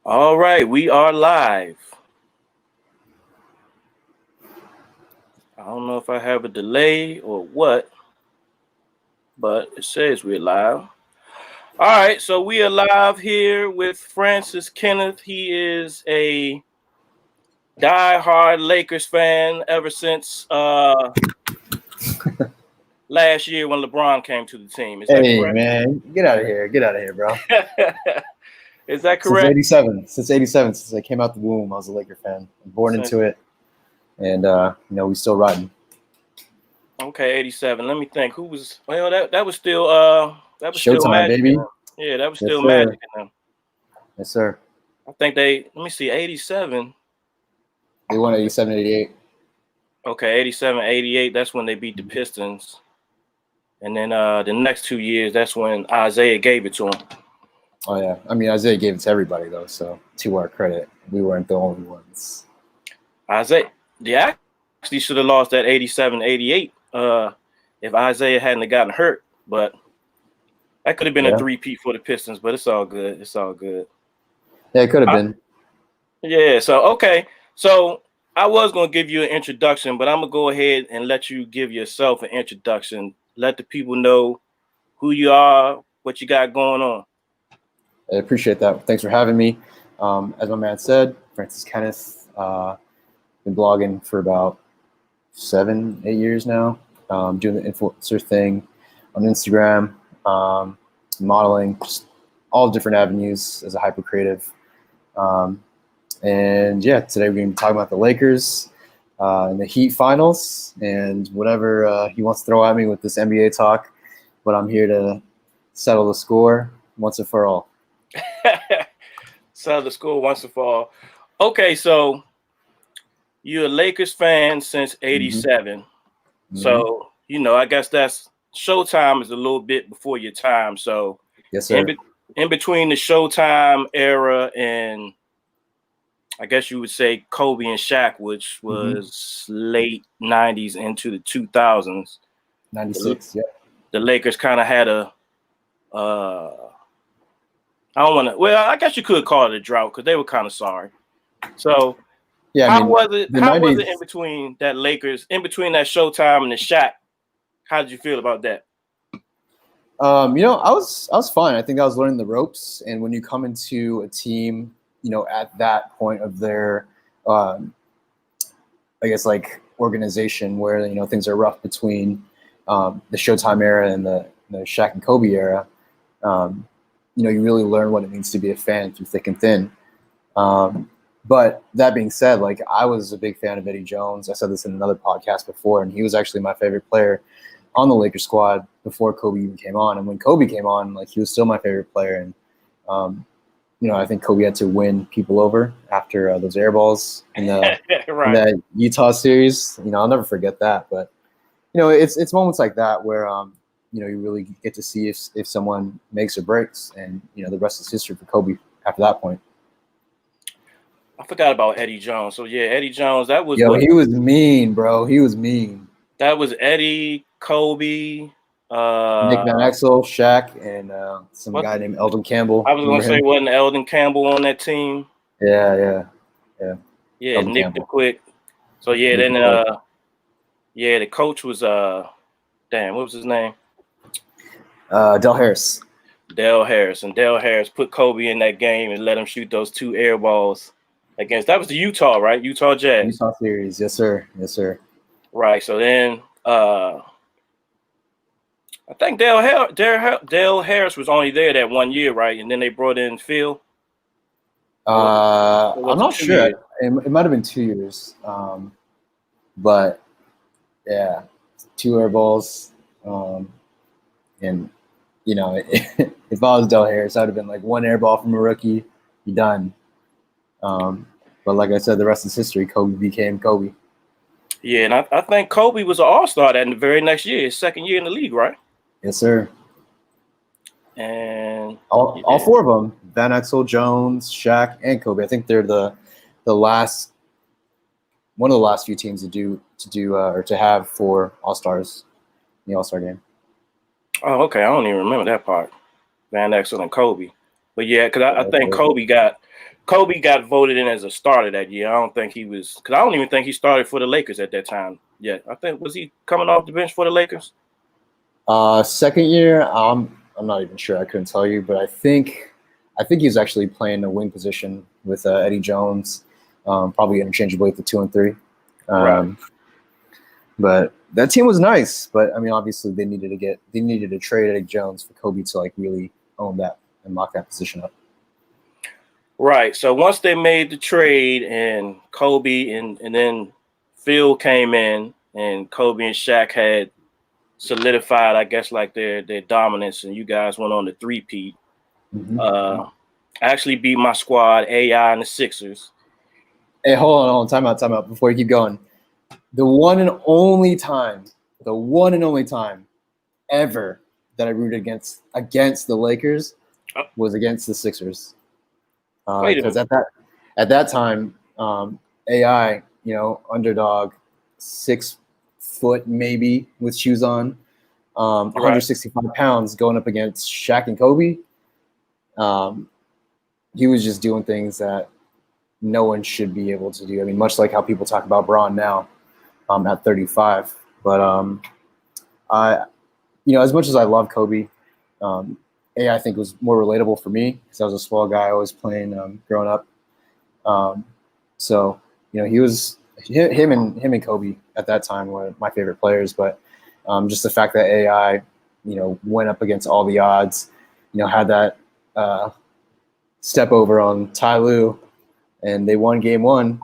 All right, we are live. I don't know if I have a delay or what, but it says we're live. All right, so we are live here with Francis Kenneth. He is a die-hard Lakers fan ever since last year when LeBron came to the team. Is that Hey correct? man, get out of here! Get out of here, bro. Is that Since correct? '87, since I came out the womb, I was a Laker fan. I'm born into it, and we still riding. Okay, 87. Let me think. Who was that was still Showtime, Magic in baby. them. Yeah, that was Yes, still sir. Magic in them. Yes, sir. I think let me see, 87. They won '87, '88. Okay, 87, 88, that's when they beat the Pistons. And then the next 2 years, that's when Isaiah gave it to them. Oh yeah, I mean Isaiah gave it to everybody though, so to our credit, we weren't the only ones. Isaiah, they actually should have lost that 87, 88 if Isaiah hadn't gotten hurt. But that could have been a three-peat for the Pistons, but it's all good. It's all good. Yeah, it could have been. Yeah, so, okay. So I was going to give you an introduction, but I'm going to go ahead and let you give yourself an introduction. Let the people know who you are, what you got going on. I appreciate that. Thanks for having me. As my man said, Francis Kenneth, been blogging for about 7, 8 years now. Doing the influencer thing on Instagram, modeling, just all different avenues as a hyper creative. And yeah, today we're going to be talking about the Lakers and the Heat finals and whatever he wants to throw at me with this NBA talk. But I'm here to settle the score once and for all. Settle the score once and for all. Okay, so you're a Lakers fan since '87. Mm-hmm. So, I guess that's Showtime is a little bit before your time. So, yes, sir. In between the Showtime era and I guess you would say Kobe and Shaq, which was late 90s into the 2000s. 96, yeah. The Lakers kind of had I don't want to. Well, I guess you could call it a drought because they were kind of sorry. So, yeah, how was it? How was it in between that Lakers, in between that Showtime and the Shaq? How did you feel about that? I was fine. I think I was learning the ropes, and when you come into a team, at that point of their, I guess like organization where things are rough between the Showtime era and the Shaq and Kobe era. You really learn what it means to be a fan through thick and thin. But that being said, like I was a big fan of Eddie Jones. I said this in another podcast before, and he was actually my favorite player on the Lakers squad before Kobe even came on. And when Kobe came on, like he was still my favorite player. And I think Kobe had to win people over after those air balls in the right. in that Utah series. I'll never forget that. But it's moments like that where you really get to see if someone makes or breaks, and the rest is history for Kobe after that point. I forgot about Eddie Jones. So yeah, Eddie Jones. That was he was mean, bro. He was mean. That was Eddie, Kobe, Nick Van Exel, Shaq, and some guy named Eldon Campbell. I was going to say, wasn't Eldon Campbell on that team? Yeah. Yeah, Nick Campbell. The Quick. So yeah, Nick then the coach was what was his name? Del Harris. Del Harris, and Del Harris put Kobe in that game and let him shoot those 2 air balls against. That was the Utah, right? Utah Jazz. Utah series, yes sir. Right. So then, I think Del Harris was only there that 1 year, right? And then they brought in Phil. I'm not sure. It might have been 2 years, but yeah, 2 air balls, and if I was Del Harris, I'd have been like 1 air ball from a rookie, you done. But like I said, the rest is history. Kobe became Kobe. Yeah, and I think Kobe was an all-star that in the very next year, his second year in the league, right? Yes, sir. And all 4 of them, Van Exel, Jones, Shaq, and Kobe. I think they're the last one of the last few teams to have 4 all-stars in the All-Star game. Oh, okay. I don't even remember that part. Van Exel and Kobe. But yeah, because I think Kobe got Kobe got voted in as a starter that year. I don't think he was, because I don't even think he started for the Lakers at that time. Yeah, I think, was he coming off the bench for the Lakers? Second year, I'm not even sure. I couldn't tell you, but I think he was actually playing a wing position with Eddie Jones, probably interchangeably at the 2 and 3. Right. But that team was nice. But I mean, obviously they needed to trade Eddie Jones for Kobe to like really own that and lock that position up. Right. So once they made the trade and Kobe and then Phil came in and Kobe and Shaq had solidified, I guess, like their dominance, and you guys went on the three-peat. Mm-hmm. I actually beat my squad, AI and the Sixers. Hey, hold on, time out. Before you keep going, the one and only time ever that I rooted against the Lakers was against the Sixers. Wait a Because minute. at that time, AI, underdog, 6 foot maybe with shoes on, Right. 165 pounds going up against Shaq and Kobe. He was just doing things that no one should be able to do. I mean, much like how people talk about Braun now, at 35. But as much as I love Kobe, I think was more relatable for me because I was a small guy always playing growing up. So he was him and Kobe at that time were my favorite players. But just the fact that AI went up against all the odds, had that step over on Ty Lue, and they won game 1.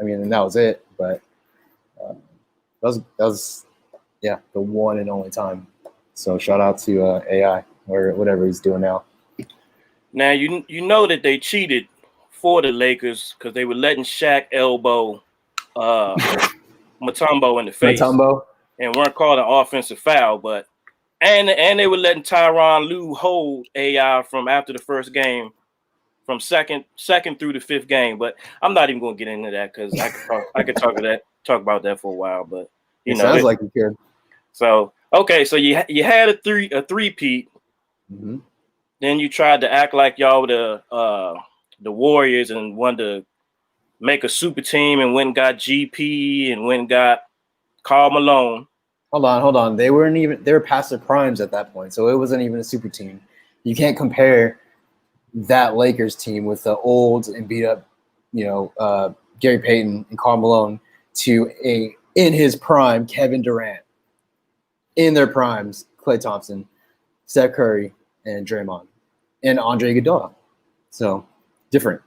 I mean, and that was it. But that was the one and only time. So shout out to AI or whatever he's doing now. Now you know that they cheated for the Lakers because they were letting Shaq elbow Mutombo in the face Mutombo. and weren't called an offensive foul, but and they were letting Tyronn Lue hold AI from after the first game, from second through the 5th game. But I'm not even going to get into that because I could talk about that for a while. But it sounds like you could. So okay, so you had a three-peat. Mm-hmm. Then you tried to act like y'all were the Warriors and wanted to make a super team and went and got GP and went and got Karl Malone. Hold on. They were past their primes at that point, so it wasn't even a super team. You can't compare that Lakers team with the old and beat up, Gary Payton and Karl Malone to in his prime Kevin Durant. In their primes, Klay Thompson, Steph Curry, and Draymond, and Andre Iguodala. So different.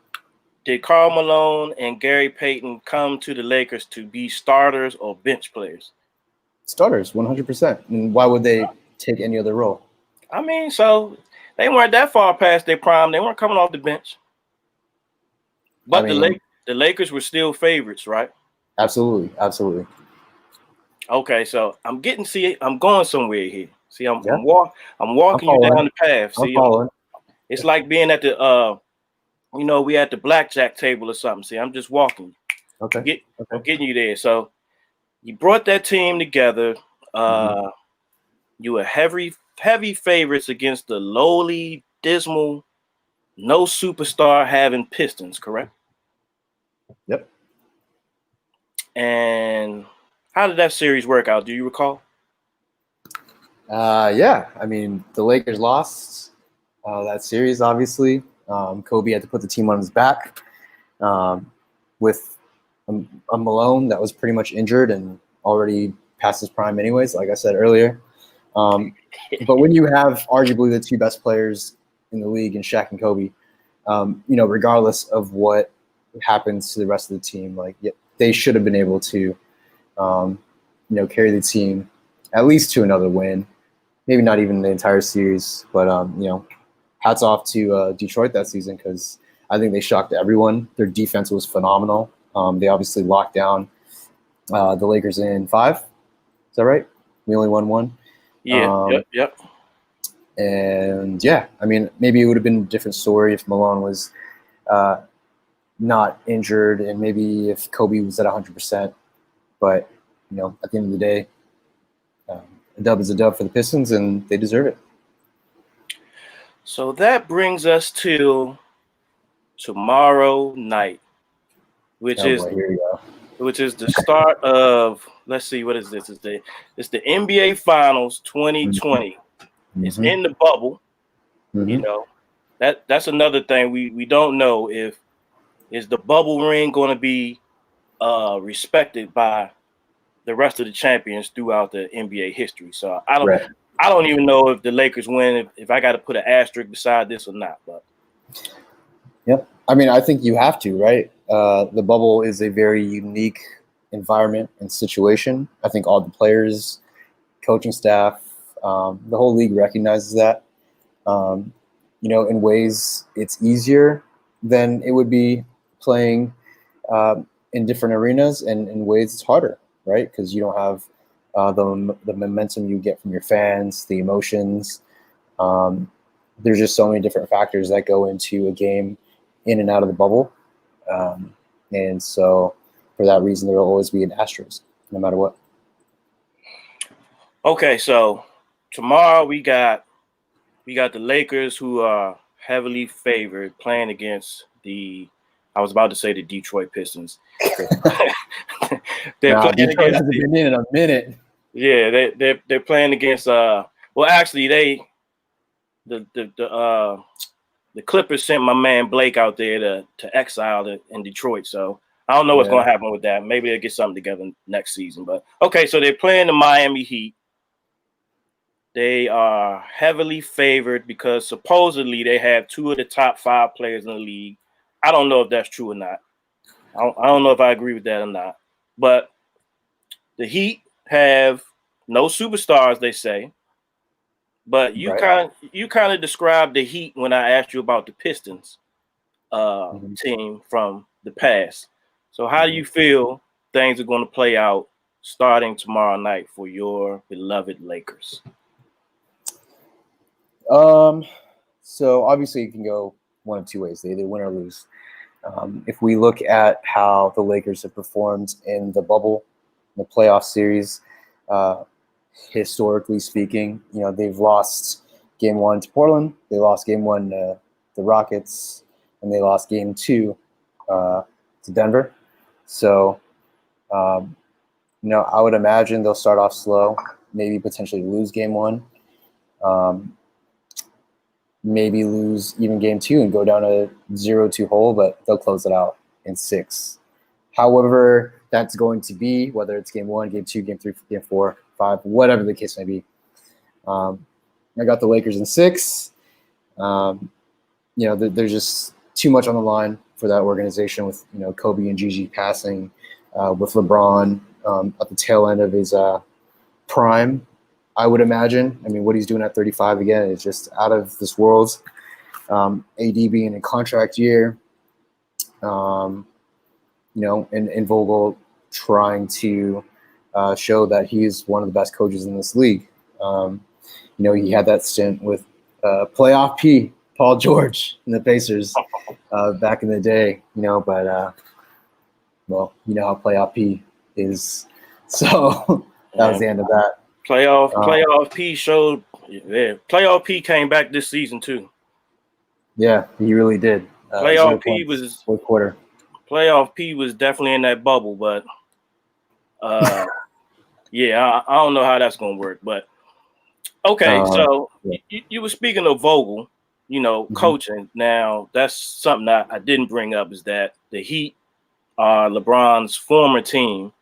Did Karl Malone and Gary Payton come to the Lakers to be starters or bench players? Starters, 100%. And why would they take any other role? I mean, so they weren't that far past their prime. They weren't coming off the bench. But the Lakers were still favorites, right? Absolutely. Okay, so I'm going somewhere here. See, I'm walking you down the path. See, it's like being at the we at the blackjack table or something. See, I'm just walking. Okay. I'm getting you there. So you brought that team together. You were heavy favorites against the lowly, dismal, no superstar having Pistons, correct? Yep. And how did that series work out? Do you recall? Yeah. I mean, the Lakers lost that series, obviously. Kobe had to put the team on his back with a Malone that was pretty much injured and already past his prime anyways, like I said earlier. But when you have arguably the 2 best players in the league in Shaq and Kobe, regardless of what happens to the rest of the team, they should have been able to, carry the team at least to another win. Maybe not even the entire series, but hats off to Detroit that season because I think they shocked everyone. Their defense was phenomenal. They obviously locked down the Lakers in 5. Is that right? We only won 1. Yeah. Yep. And I mean, maybe it would have been a different story if Malone was not injured and maybe if Kobe was at 100%. But at the end of the day, a dub is a dub for the Pistons, and they deserve it. So that brings us to tomorrow night, which Oh is boy, here we go. the start of, let's see, what is this? It's the NBA Finals 2020. It's Mm-hmm. in the bubble. Mm-hmm. You know, that's another thing we don't know, if is the bubble ring going to be respected by the rest of the champions throughout the NBA history. So Right. I don't even know if the Lakers win, if I got to put an asterisk beside this or not. But Yep. I mean, I think you have to, right? The bubble is a very unique environment and situation. I think all the players, coaching staff, the whole league recognizes that. In ways it's easier than it would be playing in different arenas, and in ways it's harder, right? Because you don't have the momentum you get from your fans, the emotions. Um, there's just so many different factors that go into a game in and out of the bubble. And so for that reason, there will always be an asterisk, no matter what. okay, so tomorrow we got the Lakers, who are heavily favored, playing against I was about to say the Detroit Pistons. They're Now, playing Detroit against hasn't been in a minute. yeah, they're playing against well, actually the Clippers sent my man Blake out there to exile in Detroit. So I don't know what's going to happen with that. Maybe they'll get something together next season. But okay, so they're playing the Miami Heat. They are heavily favored because supposedly they have two of the top 5 players in the league. I don't know if that's true or not. I don't know if I agree with that or not. But the Heat have no superstars, they say. But you Right. kind of described the Heat when I asked you about the Pistons team from the past. So how do you feel things are going to play out starting tomorrow night for your beloved Lakers? So obviously it can go one of two ways. They either win or lose. If we look at how the Lakers have performed in the bubble, the playoff series, historically speaking, they've lost game 1 to Portland, they lost game 1 to the Rockets, and they lost game 2 to Denver. So, I would imagine they'll start off slow, maybe potentially lose game 1. Maybe lose even game 2 and go down a 0-2 hole, but they'll close it out in 6. However that's going to be, whether it's game 1, game 2, game 3, game 4, 5, whatever the case may be. I got the Lakers in 6. There's just too much on the line for that organization with, Kobe and Gigi passing, with LeBron at the tail end of his prime. I would imagine. I mean, what he's doing at 35 again is just out of this world. AD being in contract year, and Vogel trying to show that he's one of the best coaches in this league. He had that stint with playoff P, Paul George, in the Pacers back in the day. But well, you know how playoff P is. So that was the end of that. Playoff P showed. Yeah, playoff P came back this season too. Yeah, he really did. Playoff P was fourth quarter. Playoff P was definitely in that bubble, but yeah, I don't know how that's gonna work. But okay, so you were speaking of Vogel, coaching. Now that's something that I didn't bring up, is that the Heat are LeBron's former team.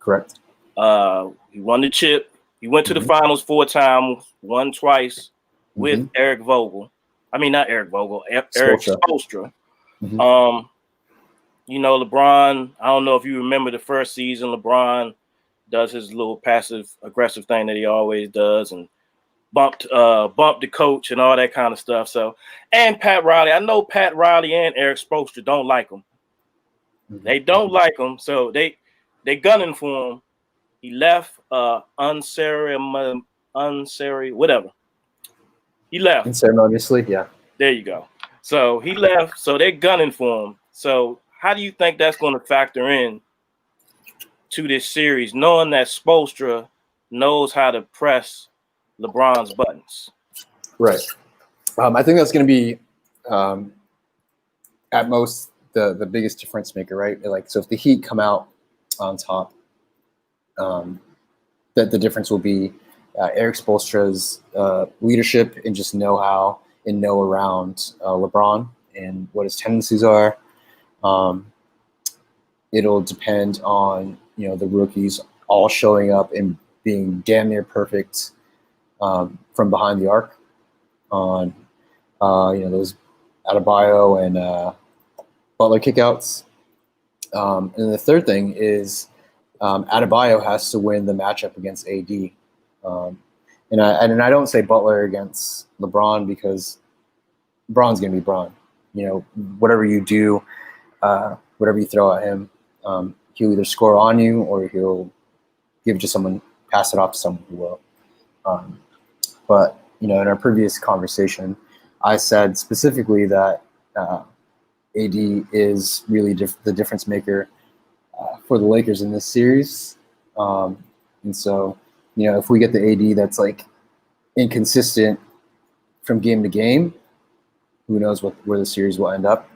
Correct. He won the chip. He went to the finals 4 times, won twice with Eric Vogel. I mean, not Eric Vogel, Eric Spoelstra. LeBron, I don't know if you remember the first season, LeBron does his little passive aggressive thing that he always does, and bumped the coach and all that kind of stuff. So, and Pat Riley, I know Pat Riley and Eric Spoelstra don't like him. They don't like him, so they gunning for him. He left whatever. He left. Unceremoniously, yeah. There you go. So he left, so they're gunning for him. So how do you think that's going to factor in to this series, knowing that Spoelstra knows how to press LeBron's buttons? Right. I think that's going to be at most the biggest difference maker, right? Like, so if the Heat come out on top, that the difference will be Eric Spoelstra's leadership and just know-how and know around LeBron and what his tendencies are. It'll depend on the rookies all showing up and being damn near perfect from behind the arc on those Adebayo and Butler kickouts. And the third thing is Adebayo has to win the matchup against AD. And I don't say Butler against LeBron because LeBron's going to be Bron. Whatever you do, whatever you throw at him, he'll either score on you or he'll give it to someone, pass it off to someone who will. But in our previous conversation, I said specifically that AD is really the difference maker for the Lakers in this series. And so, if we get the AD that's like inconsistent from game to game, who knows where the series will end up.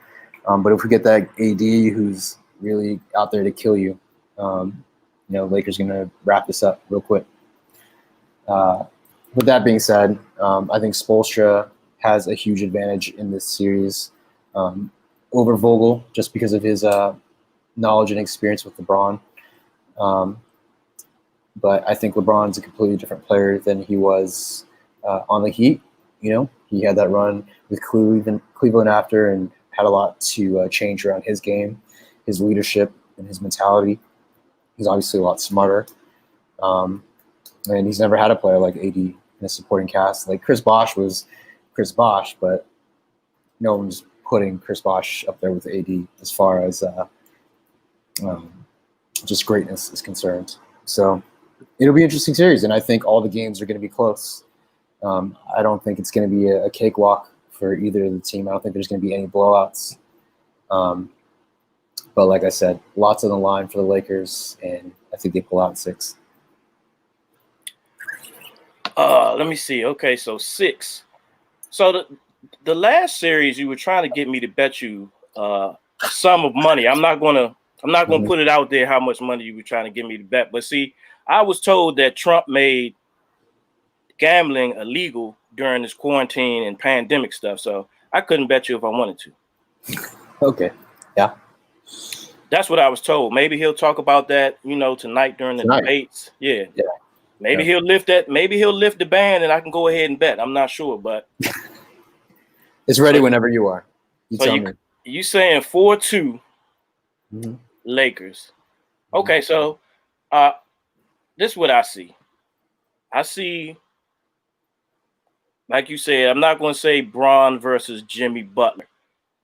But if we get that AD who's really out there to kill you, Lakers going to wrap this up real quick. With that being said, I think Spoelstra has a huge advantage in this series over Vogel just because of his knowledge and experience with LeBron. But I think LeBron's a completely different player than he was on the Heat. He had that run with Cleveland after and had a lot to change around his game, his leadership, and his mentality. He's obviously a lot smarter. And he's never had a player like AD in a supporting cast. Like Chris Bosh was Chris Bosh, but no one's putting Chris Bosh up there with AD as far as just greatness is concerned. So it'll be an interesting series, and I think all the games are going to be close. I don't think it's going to be a cakewalk for either of the team. I don't think there's going to be any blowouts. But like I said, lots on the line for the Lakers, and I think they pull out in 6. Let me see. Okay, so 6. So the last series, you were trying to get me to bet you a sum of money. I'm not gonna put it out there how much money you were trying to get me to bet. But see, I was told that Trump made gambling illegal during this quarantine and pandemic stuff, so I couldn't bet you if I wanted to. Okay. Yeah. That's what I was told. Maybe he'll talk about that, tonight during the debates. Yeah. Maybe he'll lift that. Maybe he'll lift the ban, and I can go ahead and bet. I'm not sure, but it's ready whenever you are. You saying 4-2 Lakers? Okay, so this is what I see. I see, like you said, I'm not going to say Bron versus Jimmy Butler,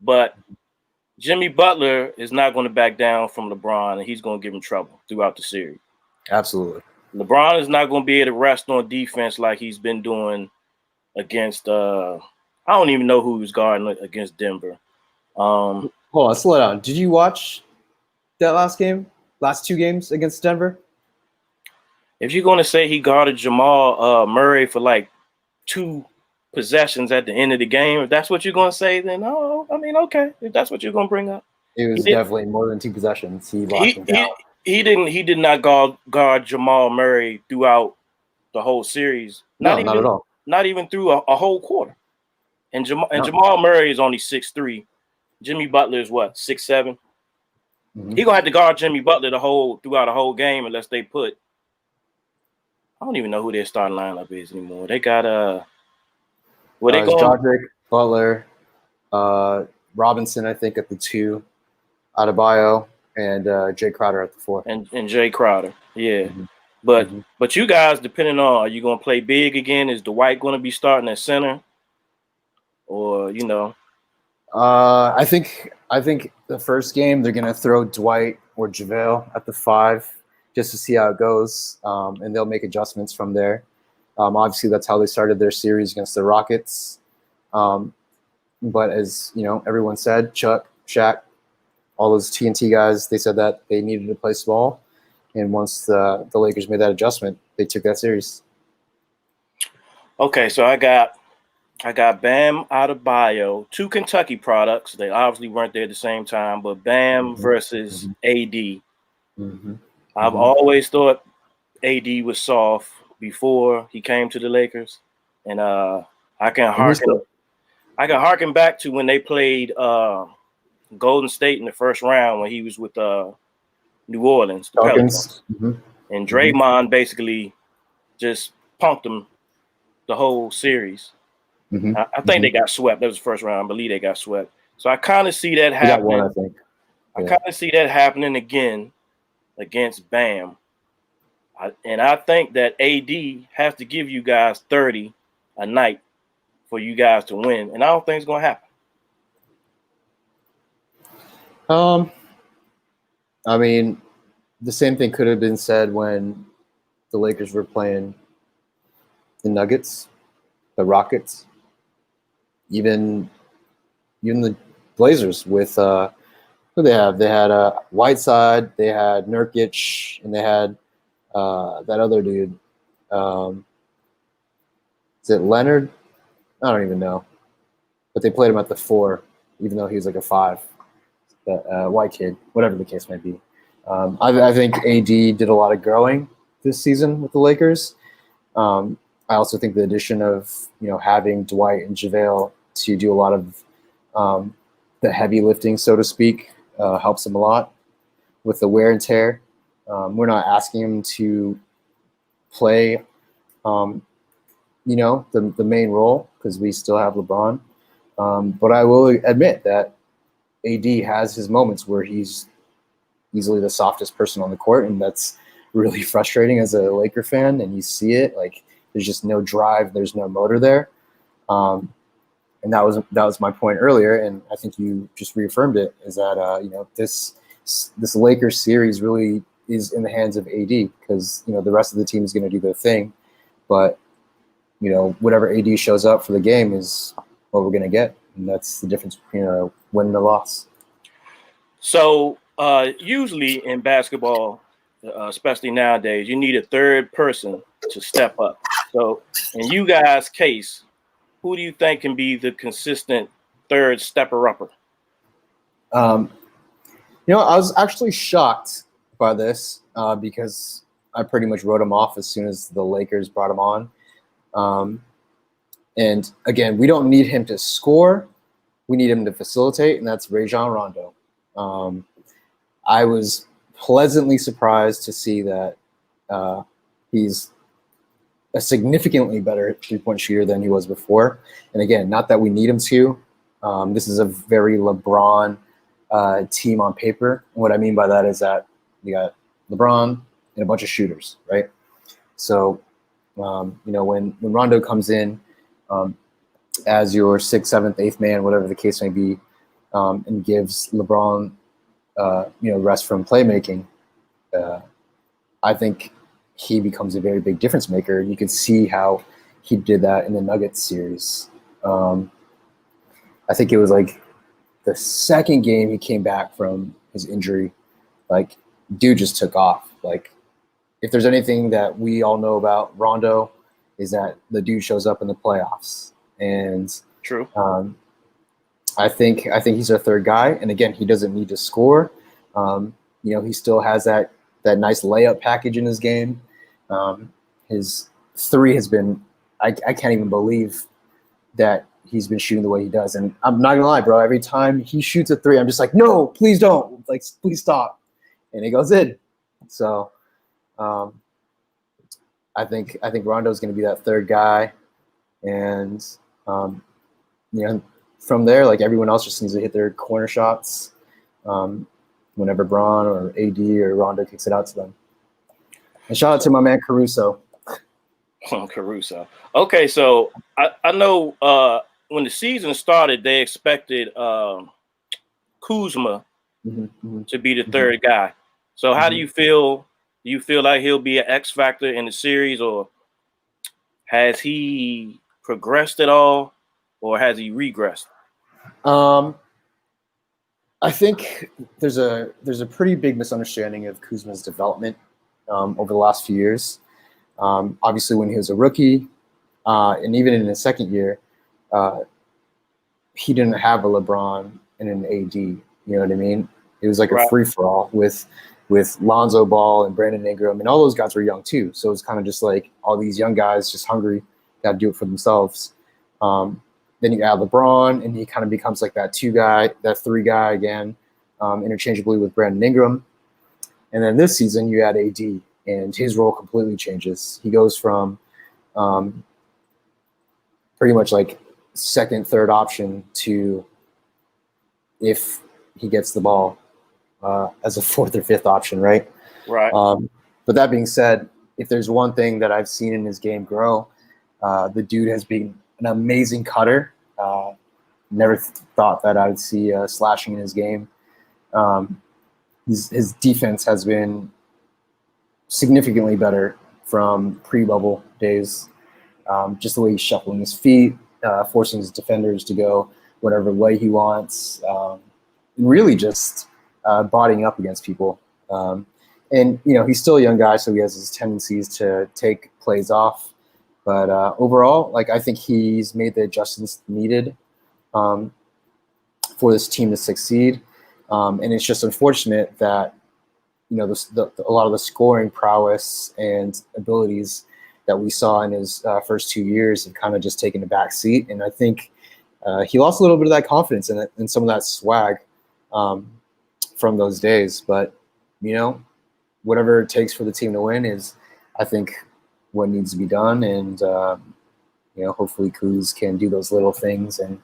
but Jimmy Butler is not going to back down from LeBron, and he's going to give him trouble throughout the series. Absolutely. LeBron is not going to be able to rest on defense like he's been doing against I don't even know who he's guarding against Denver. Hold on, slow down. Did you watch that last 2 games against Denver? If you're going to say he guarded Jamal Murray for like 2 possessions at the end of the game, if that's what you're going to say, then okay. If that's what you're going to bring up. It was definitely more than 2 possessions. He locked him down. He did not guard Jamal Murray throughout the whole series. Not at all. Not even through a whole quarter. And Jamal Murray is only 6'3". Jimmy Butler is what, 6'7"? He gonna have to guard Jimmy Butler throughout the whole game unless they put. I don't even know who their starting lineup is anymore. They got they going? Dragic, Butler, Robinson, I think at the 2, Adebayo, and Jay Crowder at the 4. And Jay Crowder, yeah. But you guys, depending on, are you gonna play big again? Is Dwight gonna be starting at center, or I think the first game they're gonna throw Dwight or JaVale at the 5 just to see how it goes, and they'll make adjustments from there. Obviously, that's how they started their series against the Rockets. But as everyone said, Chuck, Shaq, all those TNT guys, they said that they needed to play small, and once the Lakers made that adjustment, they took that series. Okay, so I got I got Bam Adebayo, two Kentucky products. They obviously weren't there at the same time, but Bam Mhm, versus mhm, AD. mhm, I've mhm. always thought AD was soft before he came to the Lakers, and I can And he's harken still I can harken back to when they played Golden State in the first round when he was with New Orleans, the Falcons. Pelicans, Mhm, and mhm. Draymond basically just punked them the whole series. Mm-hmm. I think Mm-hmm. they got swept. That was the first round. I believe they got swept. So I kind of see that They got one, I happening. think. I Yeah. kind of see that happening again against Bam. And I think that AD has to give you guys 30 a night for you guys to win. And I don't think it's going to happen. Um, I mean, the same thing could have been said when the Lakers were playing the Nuggets, the Rockets, even the Blazers with who they have. They had Whiteside, they had Nurkic, and they had that other dude. Um, is it Leonard? I don't even know. But they played him at the four, even though he was like a five. White kid, whatever the case may be. I think AD did a lot of growing this season with the Lakers. I also think the addition of having Dwight and JaVale to do a lot of the heavy lifting, so to speak, helps him a lot with the wear and tear. We're not asking him to play, um, the main role because we still have LeBron. But I will admit that AD has his moments where he's easily the softest person on the court, and that's really frustrating as a Laker fan. And you see it, like there's just no drive, there's no motor there. Um, and that was my point earlier, and I think you just reaffirmed it. Is that this Lakers series really is in the hands of AD because the rest of the team is going to do their thing, but whatever AD shows up for the game is what we're going to get, and that's the difference between a win and a loss. So usually in basketball, especially nowadays, you need a third person to step up. So in you guys' case, who do you think can be the consistent third stepper upper? Um, I was actually shocked by this because I pretty much wrote him off as soon as the Lakers brought him on. Um, and again, we don't need him to score; we need him to facilitate, and that's Rajon Rondo. Um, I was pleasantly surprised to see that he's a significantly better three-point shooter than he was before. And again, not that we need him to. This is a very LeBron team on paper. And what I mean by that is that you got LeBron and a bunch of shooters, right? So, when Rondo comes in as your sixth, seventh, eighth man, whatever the case may be, and gives LeBron, rest from playmaking, I think he becomes a very big difference maker. You can see how he did that in the Nuggets series. I think it was like the second game he came back from his injury. Like, dude just took off. Like, if there's anything that we all know about Rondo, is that the dude shows up in the playoffs. And True. I think he's our third guy. And again, he doesn't need to score. He still has that nice layup package in his game. His three has been I can't even believe that he's been shooting the way he does. And I'm not gonna lie, bro. Every time he shoots a three, I'm just like, no, please don't. Like, please stop. And he goes in. So um, I think Rondo's gonna be that third guy. And um, from there, like everyone else just needs to hit their corner shots whenever Braun or AD or Rondo kicks it out to them. And shout out to my man Caruso. Caruso. Okay, so I know when the season started, they expected Kuzma Mm-hmm, mm-hmm, to be the mm-hmm, third guy. So how do mm-hmm. you feel? Do you feel like he'll be an X factor in the series, or has he progressed at all, or has he regressed? Um, I think there's a pretty big misunderstanding of Kuzma's development over the last few years. Obviously, when he was a rookie, and even in his second year, uh, he didn't have a LeBron and an AD. You know what I mean? It was like a Right. free for all with Lonzo Ball and Brandon Ingram, and all those guys were young too. So it's kind of just like all these young guys just hungry, got to do it for themselves. Then you add LeBron, and he kind of becomes like that three guy again, interchangeably with Brandon Ingram. And then this season you add AD, and his role completely changes. He goes from pretty much like second, third option to, if he gets the ball, as a fourth or fifth option, right? Right. But that being said, if there's one thing that I've seen in his game grow, the dude has been an amazing cutter. Never thought that I would see slashing in his game. His defense has been significantly better from pre-bubble days. Just the way he's shuffling his feet, forcing his defenders to go whatever way he wants, and really just bodying up against people. And he's still a young guy, so he has his tendencies to take plays off. But overall, like, I think he's made the adjustments needed for this team to succeed. And it's just unfortunate that a lot of the scoring prowess and abilities that we saw in his first 2 years have kind of just taken a back seat. And I think he lost a little bit of that confidence and some of that swag from those days. But, whatever it takes for the team to win is, I think, what needs to be done. And, hopefully Kuz can do those little things and,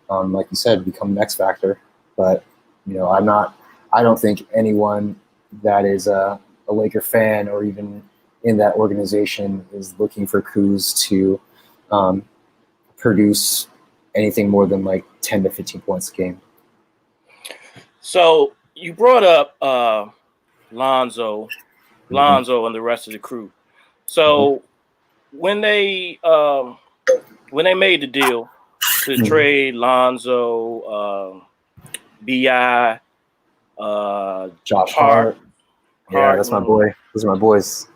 like you said, become an X factor. But, I don't think anyone that is a Laker fan or even in that organization is looking for Kuz to produce anything more than like 10 to 15 points a game. So you brought up Lonzo and the rest of the crew. So when they made the deal to trade Lonzo, Bi, Josh Hart. Yeah, that's my boy. Those are my boys.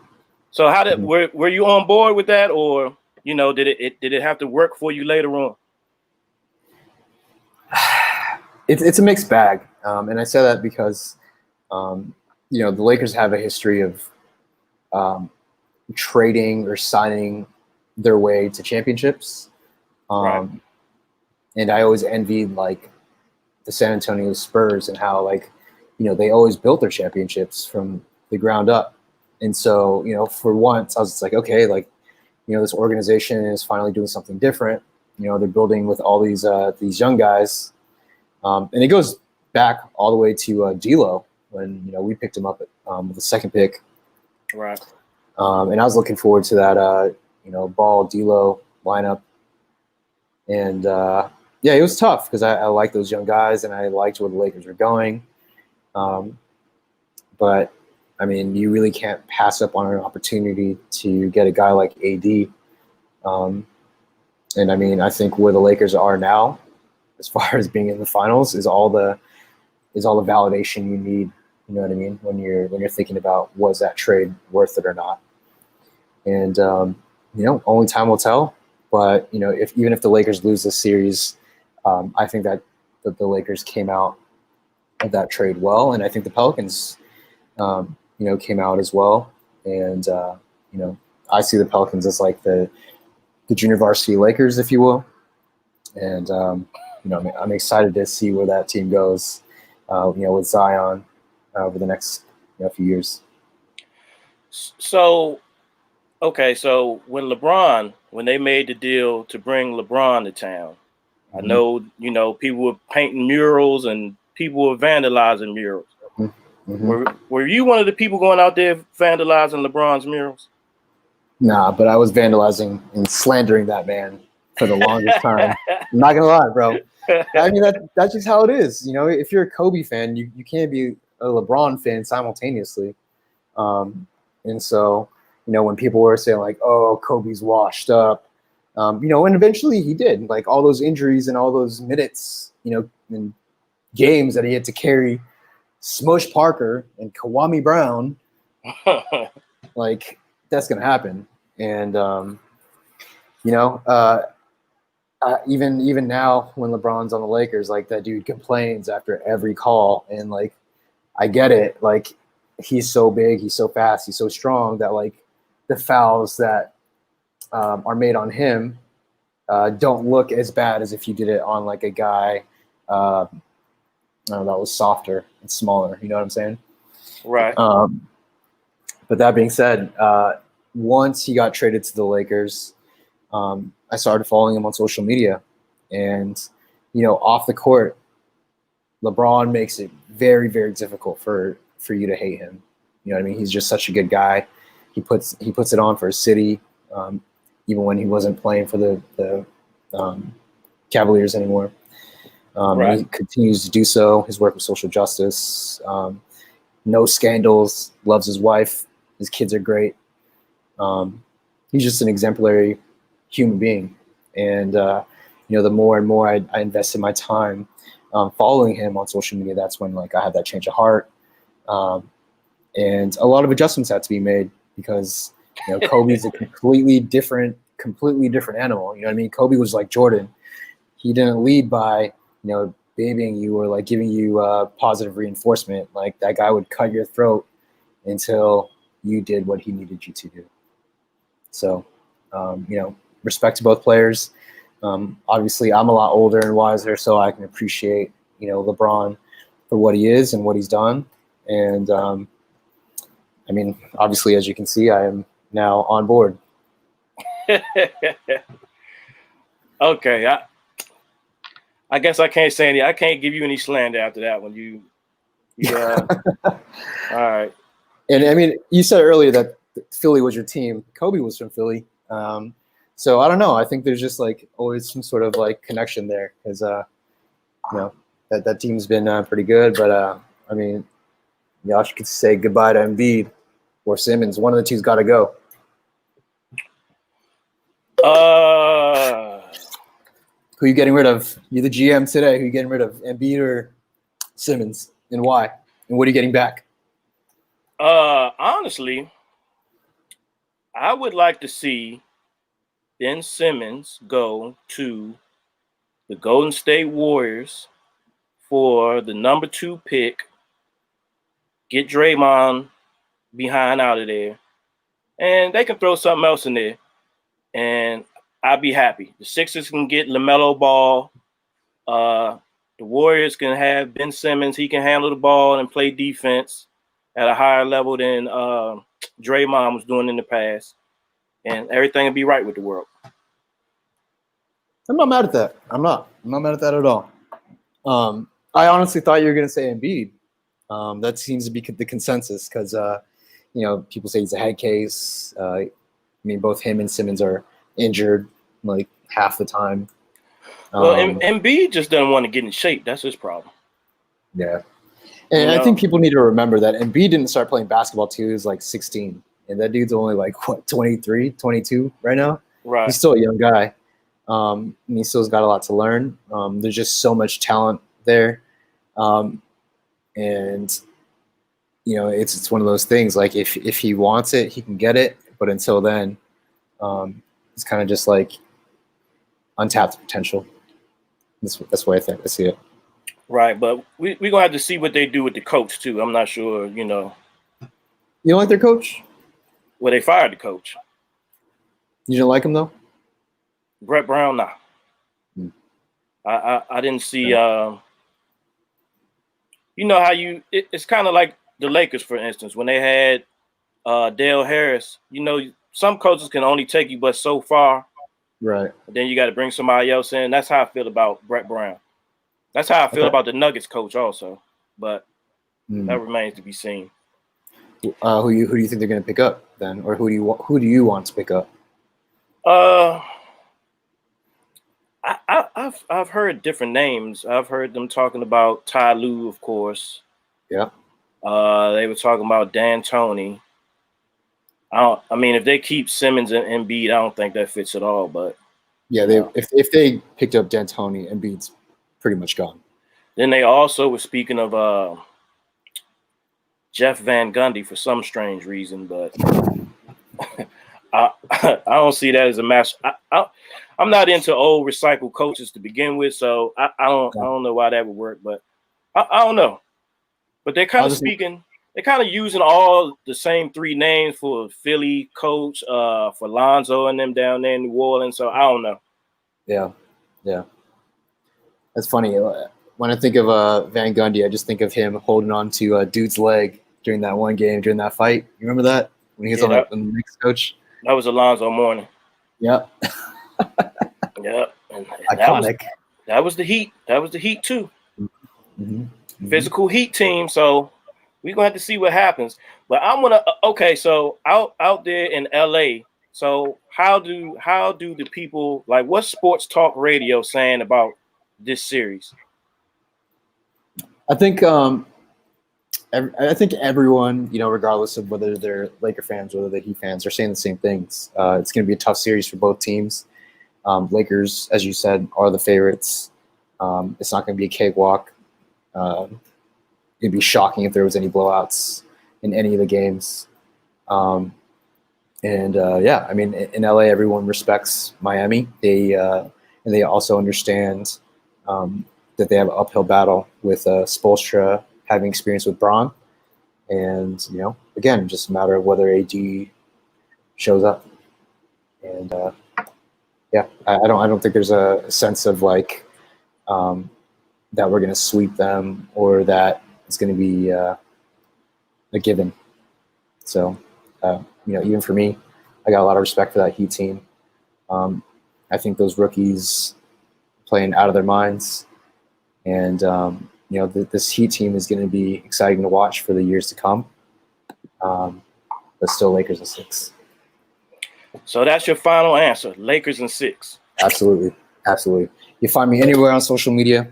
So how did were you on board with that, or did it have to work for you later on? It's a mixed bag, and I say that because the Lakers have a history of trading or signing their way to championships, Right. And I always envied like the San Antonio Spurs and how they always built their championships from the ground up. And so, for once I was just like, okay, this organization is finally doing something different. They're building with all these young guys. And it goes back all the way to D'Lo when, we picked him up with the second pick. Right. And I was looking forward to that, Ball D'Lo lineup. And, yeah, it was tough because I like those young guys and I liked where the Lakers were going. But, I mean, you really can't pass up on an opportunity to get a guy like AD. And, I mean, I think where the Lakers are now, as far as being in the finals, is all the validation you need. You know what I mean? When you're thinking about, was that trade worth it or not? And only time will tell. But even if the Lakers lose this series, I think that the Lakers came out of that trade well, and I think the Pelicans, came out as well. And I see the Pelicans as like the junior varsity Lakers, if you will. And I'm excited to see where that team goes, with Zion over the next few years. So, okay, so when they made the deal to bring LeBron to town, I know people were painting murals and people were vandalizing murals. Were you one of the people going out there vandalizing LeBron's murals? Nah, but I was vandalizing and slandering that man for the longest time. I'm not gonna lie, bro. I mean, that's just how it is. If you're a Kobe fan, you can't be a LeBron fan simultaneously. And so, when people were saying like, "Oh, Kobe's washed up," and eventually he did. Like all those injuries and all those minutes, and games that he had to carry Smush Parker and Kawhi Brown, like that's gonna happen. And even now when LeBron's on the Lakers, like that dude complains after every call, and like I get it. Like he's so big, he's so fast, he's so strong that like the fouls that are made on him don't look as bad as if you did it on like a guy that was softer and smaller. You know what I'm saying? Right. But that being said, once he got traded to the Lakers, I started following him on social media, and off the court, LeBron makes it very, very difficult for you to hate him. You know what I mean? He's just such a good guy. He puts it on for his city, even when he wasn't playing for the Cavaliers anymore. Right. He continues to do so. His work with social justice, no scandals, loves his wife. His kids are great. He's just an exemplary human being. And, the more and more I invested my time following him on social media, that's when like I had that change of heart. And a lot of adjustments had to be made because, Kobe's a completely different animal. You know what I mean? Kobe was like Jordan. He didn't lead by, babying you or like giving you positive reinforcement. Like that guy would cut your throat until you did what he needed you to do. So, respect to both players. Obviously, I'm a lot older and wiser, so I can appreciate, LeBron for what he is and what he's done. And, obviously, as you can see, I am now on board. Okay. I guess I can't say any. I can't give you any slander after that one. All right. And you said earlier that Philly was your team. Kobe was from Philly. So I don't know. I think there's just like always some sort of like connection there because, that team's been pretty good. But y'all could say goodbye to Embiid or Simmons. One of the two's got to go. Who are you getting rid of? You're the GM today. Who are you getting rid of? Embiid or Simmons? And why? And what are you getting back? Honestly, I would like to see Ben Simmons go to the Golden State Warriors for the number 2 pick, get Draymond behind out of there, and they can throw something else in there, and I'd be happy. The Sixers can get LaMelo Ball. The Warriors can have Ben Simmons. He can handle the ball and play defense at a higher level than Draymond was doing in the past, and everything will be right with the world. I'm not mad at that. I'm not mad at that at all. I honestly thought you were going to say Embiid. That seems to be the consensus because, people say he's a head case. Both him and Simmons are injured like half the time. Well, Embiid just doesn't want to get in shape. That's his problem. Yeah. And I think people need to remember that Embiid didn't start playing basketball till he was like 16. And that dude's only like, 23, 22 right now? Right. He's still a young guy. And he still's got a lot to learn. There's just so much talent there. And, it's one of those things. Like if he wants it, he can get it. But until then, it's kind of just like untapped potential. That's what I see it. Right, but we're going to have to see what they do with the coach, too. I'm not sure, You don't like their coach? Well, they fired the coach. You didn't like him, though? Brett Brown, nah. I didn't see, how it's kind of like the Lakers, for instance, when they had Dale Harris. Some coaches can only take you but so far. Right. Then you got to bring somebody else in. That's how I feel about Brett Brown. That's how I feel about the Nuggets coach also. But that remains to be seen. Who do you think they're going to pick up then? Or who do you want to pick up? I've heard different names. I've heard them talking about Ty Lue, of course. Yeah. They were talking about D'Antoni. If they keep Simmons and Embiid, I don't think that fits at all. But yeah, if they picked up D'Antoni, Embiid's pretty much gone. Then they also were speaking of Jeff Van Gundy for some strange reason, but I don't see that as a match. I I'm not into old recycled coaches to begin with, so I don't know why that would work, but I don't know. But they're kind of speaking. They're kind of using all the same three names for Philly coach, for Lonzo and them down there in New Orleans. So I don't know. Yeah. That's funny. When I think of Van Gundy, I just think of him holding on to dude's leg during that one game, during that fight. You remember that when he was on the Knicks coach? That was Alonzo Mourning. Yeah. Yeah. And iconic. That was the Heat. That was the Heat too. Mm-hmm. Physical Heat team. So we're gonna have to see what happens. But I'm gonna okay. So out there in LA. So how do the people like what's sports talk radio saying about this series? I think everyone, regardless of whether they're Laker fans, whether they're Heat fans, are saying the same things. It's going to be a tough series for both teams. Lakers, as you said, are the favorites. It's not going to be a cakewalk. It'd be shocking if there was any blowouts in any of the games. I mean, in LA, everyone respects Miami. They also understand that they have an uphill battle with Spoelstra having experience with Braun, and again, just a matter of whether AD shows up. And I don't think there's a sense of like that we're going to sweep them or that it's going to be a given. So even for me, I got a lot of respect for that Heat team. I think those rookies playing out of their minds, and this Heat team is going to be exciting to watch for the years to come. But still, Lakers in 6. So that's your final answer: Lakers in 6. Absolutely. You find me anywhere on social media: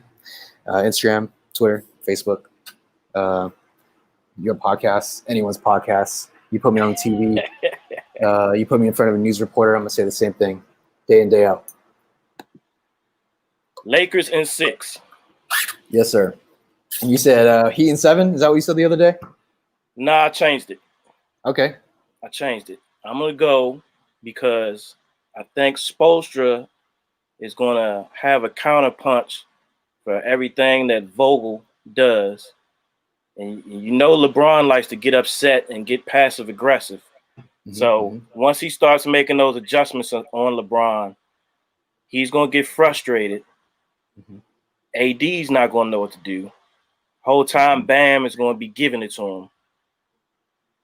Instagram, Twitter, Facebook. Your podcast, anyone's podcast. You put me on TV. You put me in front of a news reporter. I'm gonna say the same thing, day in, day out. Lakers in 6. Yes, sir. And you said Heat in 7. Is that what you said the other day? Nah, I changed it. Okay. I changed it. I'm gonna go because I think Spoelstra is gonna have a counterpunch for everything that Vogel does. And LeBron likes to get upset and get passive aggressive. Mm-hmm. So once he starts making those adjustments on LeBron, he's going to get frustrated. Mm-hmm. AD's not going to know what to do. Whole time, Bam is going to be giving it to him.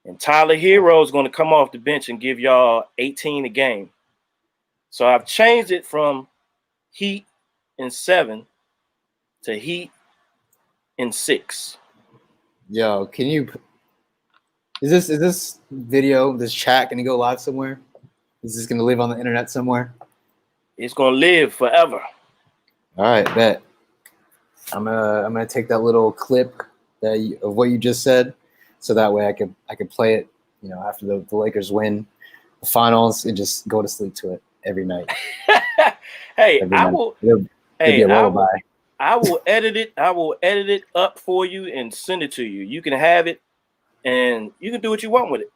And Tyler Hero is going to come off the bench and give y'all 18 a game. So I've changed it from Heat in 7 to Heat in 6. Yo, is this video, this chat gonna go live somewhere? Is this gonna live on the internet somewhere? It's gonna live forever. All right, bet. I'm gonna take that little clip of what you just said, so that way I could play it, after the Lakers win the finals and just go to sleep to it every night. Hey, every I night. will. It'll be a lullaby. I will edit it. I will edit it up for you and send it to you. You can have it, and you can do what you want with it.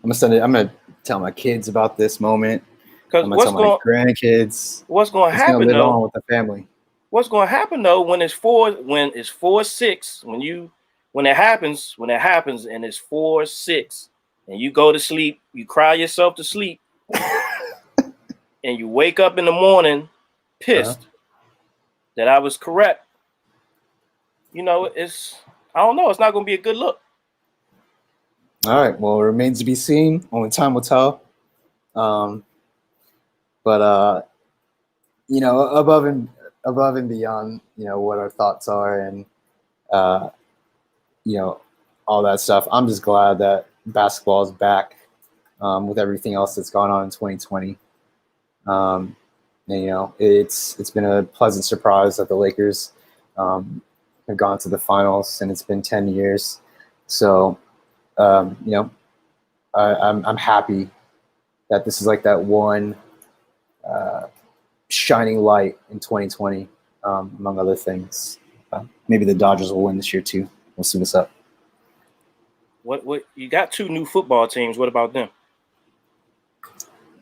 I'm gonna send it. I'm gonna tell my kids about this moment. Because what's my grandkids? What's going to happen live on with the family? What's going to happen though when it's 4-6 when it happens and it's 4-6 and you go to sleep, you cry yourself to sleep, and you wake up in the morning pissed. That I was correct. I don't know. It's not going to be a good look. All right. Well, it remains to be seen. Only time will tell. But above and beyond, what our thoughts are and, all that stuff. I'm just glad that basketball is back with everything else that's gone on in 2020. And, it's been a pleasant surprise that the Lakers have gone to the finals, and it's been 10 years. So, I'm happy that this is like that one shining light in 2020, among other things. Maybe the Dodgers will win this year too. We'll see what's up. What you got 2 new football teams? What about them?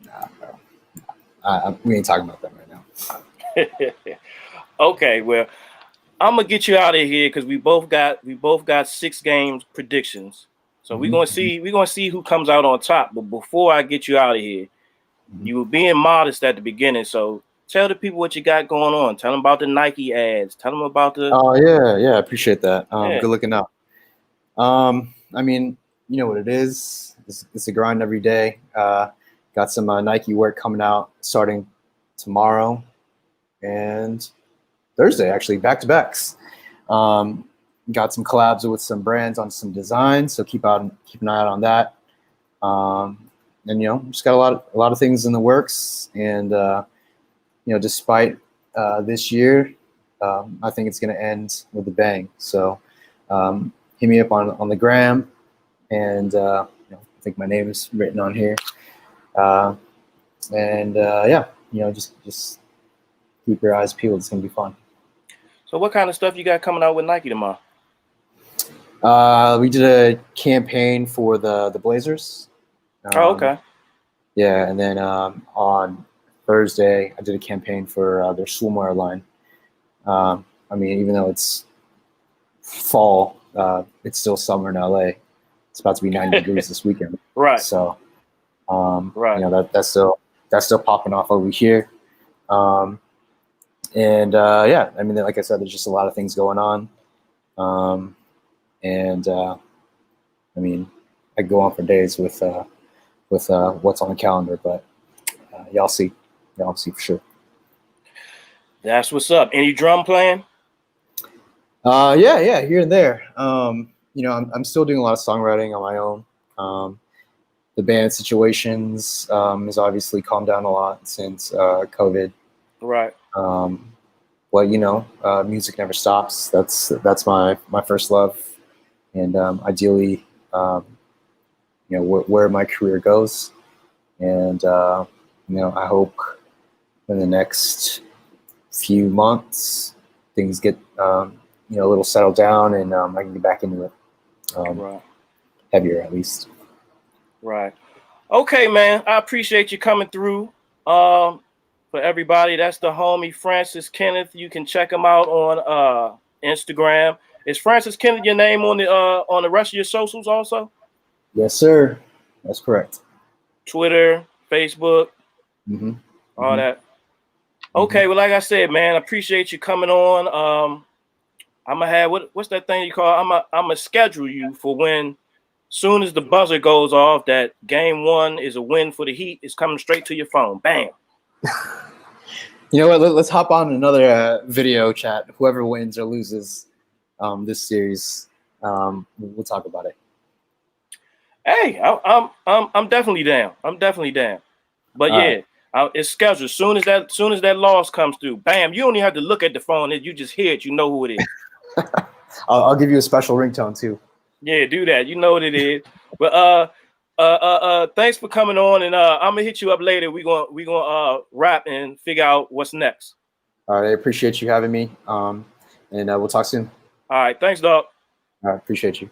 Nah, bro. we ain't talking about them right now. Okay, well, I'm gonna get you out of here because we both got 6 games predictions. So we're gonna see who comes out on top. But before I get you out of here, you were being modest at the beginning. So tell the people what you got going on. Tell them about the Nike ads. Tell them about the. Oh yeah, I appreciate that. Yeah. Good looking out. I mean, you know what it is. It's a grind every day. Got some Nike work coming out starting tomorrow and Thursday, actually, back to backs. Got some collabs with some brands on some designs, so keep an eye out on that. And just got a lot of things in the works, and despite this year, I think it's going to end with a bang. So hit me up on the gram, and I think my name is written on here. Just keep your eyes peeled. It's going to be fun. So what kind of stuff you got coming out with Nike tomorrow? We did a campaign for the Blazers. Okay. Yeah, and then on Thursday, I did a campaign for their swimwear line. Even though it's fall, it's still summer in LA. It's about to be 90 degrees this weekend. Right. So, right. That's still popping off over here. Like I said, there's just a lot of things going on. I go on for days with what's on the calendar, but y'all see for sure. That's what's up. Any drum playing? Yeah, here and there. I'm still doing a lot of songwriting on my own. The band situations has obviously calmed down a lot since COVID. Right. Music never stops. That's my first love, and ideally, where my career goes, and I hope in the next few months things get a little settled down, and I can get back into it, right. Heavier at least. Right. Okay, man. I appreciate you coming through. For everybody, that's the homie Francis Kenneth. You can check him out on Instagram. Is Francis Kenneth your name on the rest of your socials also? Yes, sir. That's correct. Twitter, Facebook, all that. Okay, well, like I said, man, I appreciate you coming on. I'm gonna have what's that thing you call? I'm gonna schedule you for when, soon as the buzzer goes off, that game 1 is a win for the Heat. It's coming straight to your phone. Bam. You know what? Let's hop on another video chat. Whoever wins or loses this series, we'll talk about it. Hey, I'm definitely down. But yeah, it's scheduled. Soon as that loss comes through, bam! You don't even have to look at the phone. You just hear it. You know who it is. I'll give you a special ringtone too. Yeah, do that. You know what it is. But thanks for coming on, and I'm gonna hit you up later. We gonna wrap and figure out what's next. All right, I appreciate you having me. And we'll talk soon. All right, thanks, dog. All right, appreciate you.